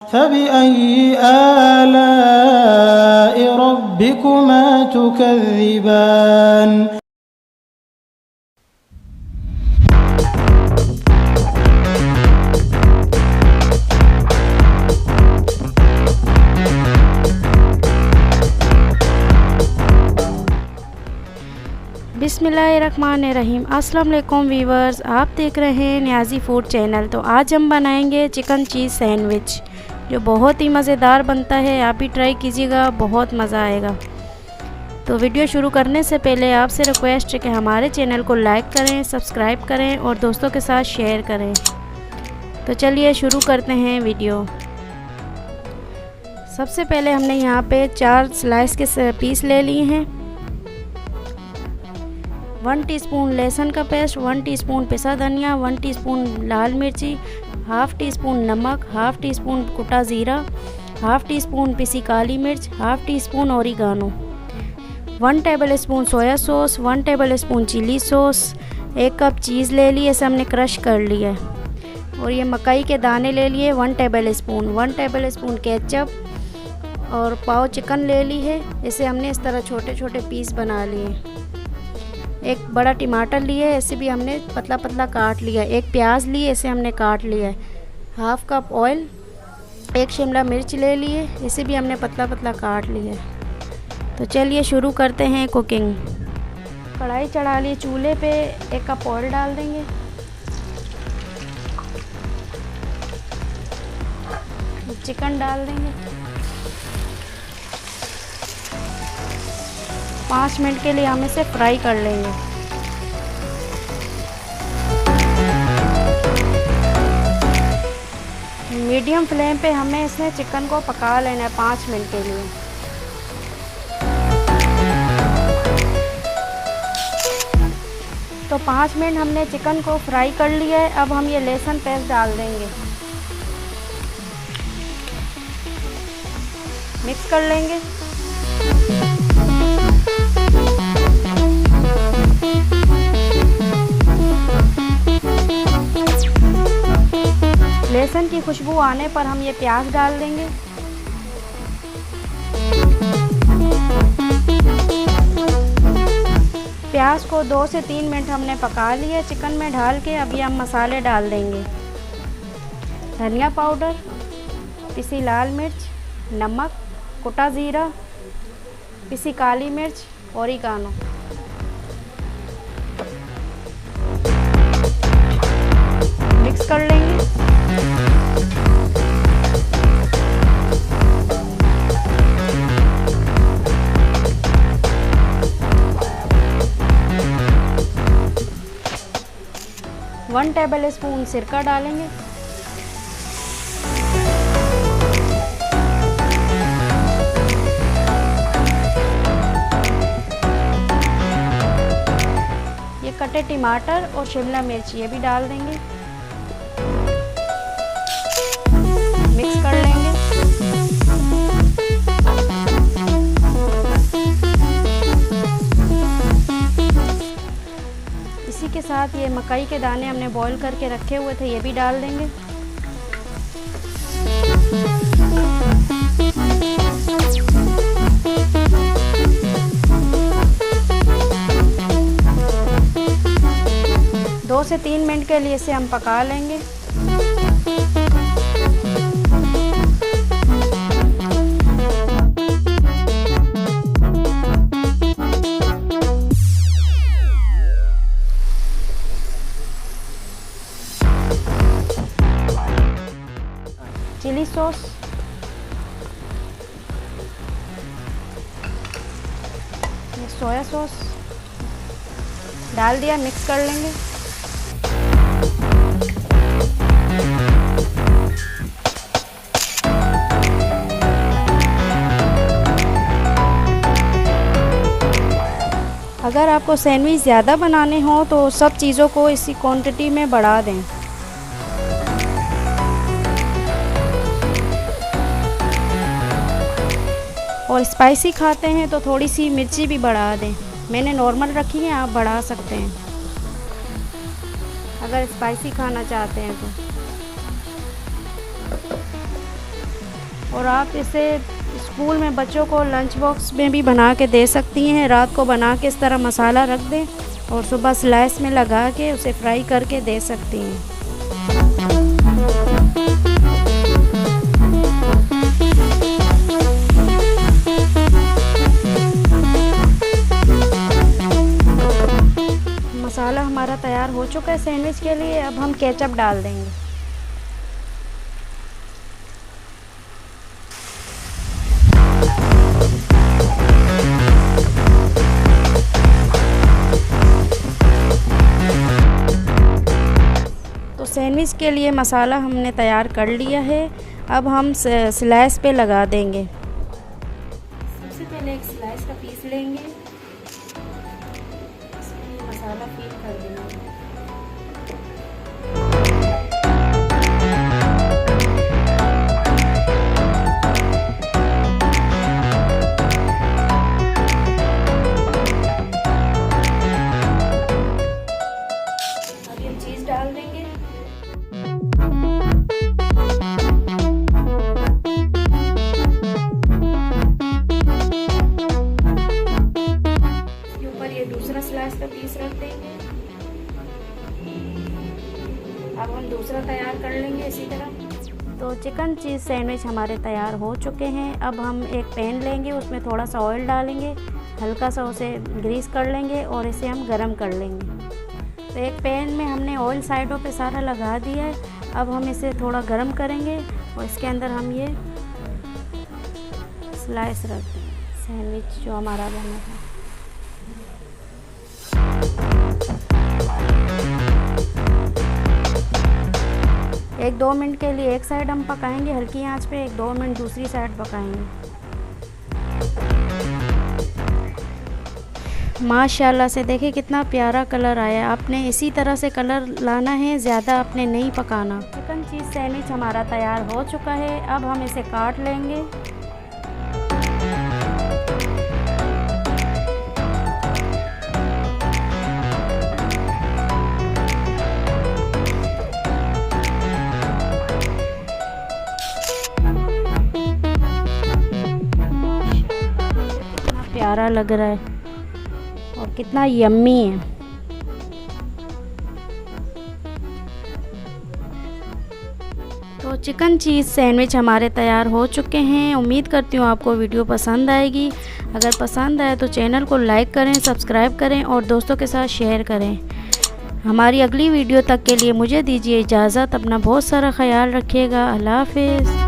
फबिअय्यि आलाइ रब्बिकुमा तुकज़्ज़िबान। बिस्मिल्लाहिर्रहमानिर्रहीम। अस्सलाम वालेकुम वीवर्स, आप देख रहे हैं न्याज़ी फूड चैनल। तो आज हम बनाएंगे चिकन चीज़ सैंडविच, जो बहुत ही मज़ेदार बनता है। आप भी ट्राई कीजिएगा, बहुत मज़ा आएगा। तो वीडियो शुरू करने से पहले आपसे रिक्वेस्ट है कि हमारे चैनल को लाइक करें, सब्सक्राइब करें और दोस्तों के साथ शेयर करें। तो चलिए शुरू करते हैं वीडियो। सबसे पहले हमने यहाँ पे 4 स्लाइस के पीस ले लिए हैं। 1 टीस्पून लहसुन का पेस्ट, 1 टीस्पून पिसा धनिया, 1 टीस्पून लाल मिर्ची, हाफ़ टी स्पून नमक, हाफ़ टी स्पून कुटा ज़ीरा, हाफ़ टी स्पून पिसी काली मिर्च, half teaspoon oregano, 1 tablespoon soya sauce, 1 tablespoon chilli sauce, 1 cup cheese ले लिए, इसे हमने क्रश कर लिया है। और ये मकई के दाने ले लिए 1 table spoon, 1 table spoon ketchup और पाव चिकन ले ली है। इसे हमने इस तरह छोटे छोटे पीस बना लिए। एक बड़ा टमाटर लिए, इसे भी हमने पतला पतला काट लिया। एक प्याज लिए, इसे हमने काट लिया है। हाफ़ कप ऑयल, 1 शिमला मिर्च ले लिए, इसे भी हमने पतला पतला काट लिया है। तो चलिए शुरू करते हैं कुकिंग। कढ़ाई चढ़ा लिए चूल्हे पे, 1 कप ऑयल डाल देंगे। चिकन डाल देंगे। 5 मिनट के लिए हम इसे फ्राई कर लेंगे। मीडियम फ्लेम पे हमें इसमें चिकन को पका लेना है 5 मिनट के लिए। तो 5 मिनट हमने चिकन को फ्राई कर लिया है। अब हम ये लहसुन पेस्ट डाल देंगे, मिक्स कर लेंगे। लहसुन की खुशबू आने पर हम ये प्याज डाल देंगे। प्याज को 2 से 3 मिनट हमने पका लिया चिकन में डाल के। अब ये हम मसाले डाल देंगे। धनिया पाउडर, पिसी लाल मिर्च, नमक, कुटा ज़ीरा, पिसी काली मिर्च, ओरिगानो। मिक्स कर लेंगे। वन टेबल स्पून सिरका डालेंगे। ये कटे टमाटर और शिमला मिर्च ये भी डाल देंगे। मिक्स कर लेंगे। इसी के साथ ये मकई के दाने हमने बॉईल करके रखे हुए थे, ये भी डाल देंगे। दो से 3 मिनट के लिए इसे हम पका लेंगे। चिली सॉस, सोया सॉस डाल दिया, मिक्स कर लेंगे। अगर आपको सैंडविच ज़्यादा बनाने हो तो सब चीज़ों को इसी क्वांटिटी में बढ़ा दें। और स्पाइसी खाते हैं तो थोड़ी सी मिर्ची भी बढ़ा दें। मैंने नॉर्मल रखी है, आप बढ़ा सकते हैं अगर स्पाइसी खाना चाहते हैं तो। और आप इसे स्कूल में बच्चों को लंच बॉक्स में भी बना के दे सकती हैं। रात को बना के इस तरह मसाला रख दें और सुबह स्लाइस में लगा के उसे फ्राई करके दे सकती हैं। मसाला हमारा तैयार हो चुका है सैंडविच के लिए। अब हम केचप डाल देंगे। तो सैंडविच के लिए मसाला हमने तैयार कर लिया है। अब हम स्लाइस पे लगा देंगे। सबसे पहले एक स्लाइस का पीस लेंगे, इसमें मसाला फिल कर देंगे। अब ये चीज़ डाल देंगे। दूसरा स्लाइस का पीस रख देंगे। अब हम दूसरा तैयार कर लेंगे इसी तरह। तो चिकन चीज़ सैंडविच हमारे तैयार हो चुके हैं। अब हम एक पैन लेंगे, उसमें थोड़ा सा ऑयल डालेंगे, हल्का सा उसे ग्रीस कर लेंगे और इसे हम गरम कर लेंगे। तो एक पैन में हमने ऑयल साइडों पे सारा लगा दिया है। अब हम इसे थोड़ा गरम करेंगे और इसके अंदर हम ये स्लाइस रख देंगे सैंडविच जो हमारा बना था। एक 2 मिनट के लिए एक साइड हम पकाएंगे हल्की आंच पे, 1-2 मिनट दूसरी साइड पकाएंगे। माशाल्लाह से देखिए कितना प्यारा कलर आया। आपने इसी तरह से कलर लाना है, ज़्यादा आपने नहीं पकाना। चिकन चीज़ सैंडविच हमारा तैयार हो चुका है। अब हम इसे काट लेंगे। प्यारा लग रहा है और कितना यम्मी है। तो चिकन चीज़ सैंडविच हमारे तैयार हो चुके हैं। उम्मीद करती हूँ आपको वीडियो पसंद आएगी। अगर पसंद आए तो चैनल को लाइक करें, सब्सक्राइब करें और दोस्तों के साथ शेयर करें। हमारी अगली वीडियो तक के लिए मुझे दीजिए इजाज़त। अपना बहुत सारा ख्याल रखिएगा। अल्लाह हाफ़िज़।